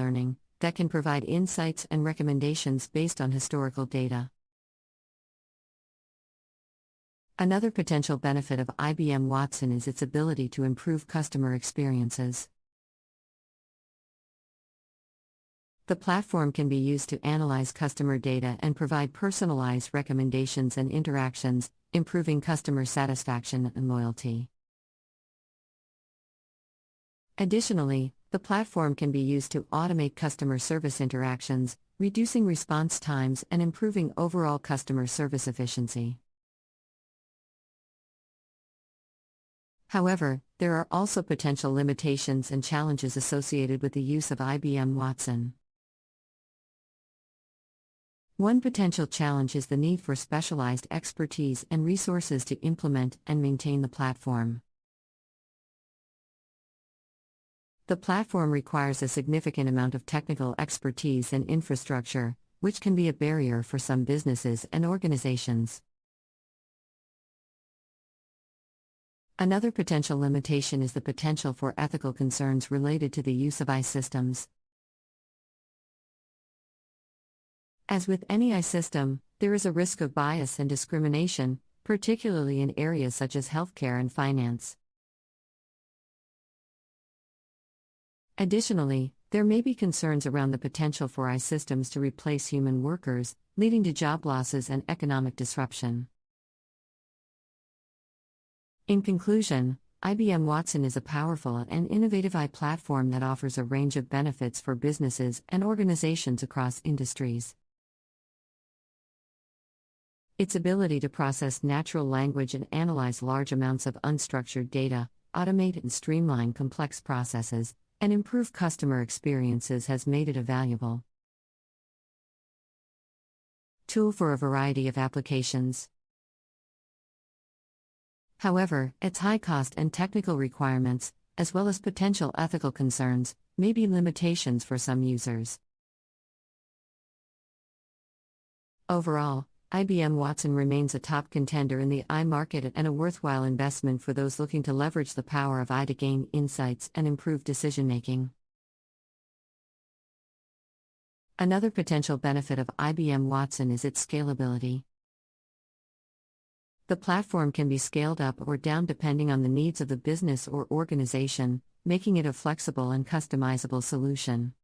learning that can provide insights and recommendations based on historical data. Another potential benefit of IBM Watson is its ability to improve customer experiences. The platform can be used to analyze customer data and provide personalized recommendations and interactions, improving customer satisfaction and loyalty. Additionally, the platform can be used to automate customer service interactions, reducing response times and improving overall customer service efficiency. However, there are also potential limitations and challenges associated with the use of IBM Watson. One potential challenge is the need for specialized expertise and resources to implement and maintain the platform. The platform requires a significant amount of technical expertise and infrastructure, which can be a barrier for some businesses and organizations. Another potential limitation is the potential for ethical concerns related to the use of systems. As with any system, there is a risk of bias and discrimination, particularly in areas such as healthcare and finance. Additionally, there may be concerns around the potential for systems to replace human workers, leading to job losses and economic disruption. In conclusion, IBM Watson is a powerful and innovative platform that offers a range of benefits for businesses and organizations across industries. Its ability to process natural language and analyze large amounts of unstructured data, automate and streamline complex processes, and improve customer experiences has made it a valuable tool for a variety of applications. However, its high cost and technical requirements, as well as potential ethical concerns, may be limitations for some users. Overall, IBM Watson remains a top contender in the market and a worthwhile investment for those looking to leverage the power of to gain insights and improve decision-making. Another potential benefit of IBM Watson is its scalability. The platform can be scaled up or down depending on the needs of the business or organization, making it a flexible and customizable solution.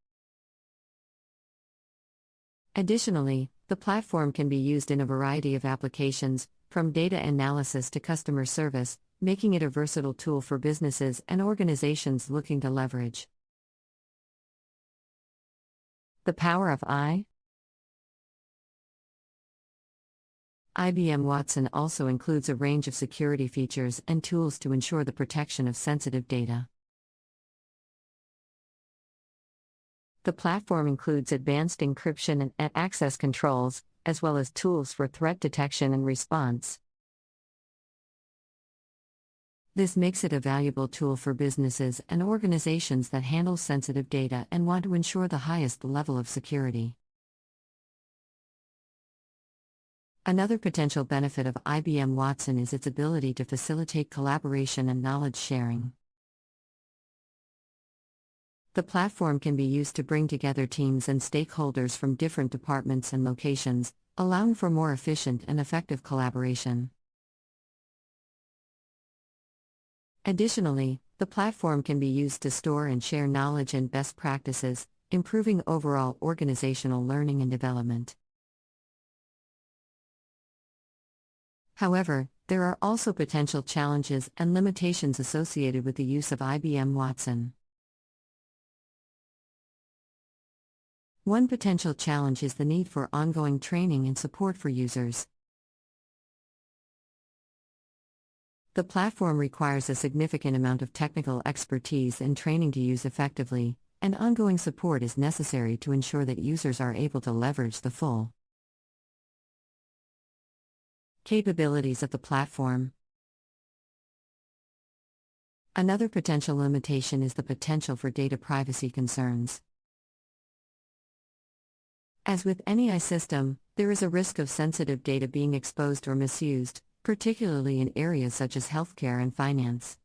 Additionally, the platform can be used in a variety of applications, from data analysis to customer service, making it a versatile tool for businesses and organizations looking to leverage the power of IBM Watson also includes a range of security features and tools to ensure the protection of sensitive data. The platform includes advanced encryption and access controls, as well as tools for threat detection and response. This makes it a valuable tool for businesses and organizations that handle sensitive data and want to ensure the highest level of security. Another potential benefit of IBM Watson is its ability to facilitate collaboration and knowledge sharing. The platform can be used to bring together teams and stakeholders from different departments and locations, allowing for more efficient and effective collaboration. Additionally, the platform can be used to store and share knowledge and best practices, improving overall organizational learning and development. However, there are also potential challenges and limitations associated with the use of IBM Watson. One potential challenge is the need for ongoing training and support for users. The platform requires a significant amount of technical expertise and training to use effectively, and ongoing support is necessary to ensure that users are able to leverage the full capabilities of the platform. Another potential limitation is the potential for data privacy concerns. As with any system, there is a risk of sensitive data being exposed or misused, particularly in areas such as healthcare and finance.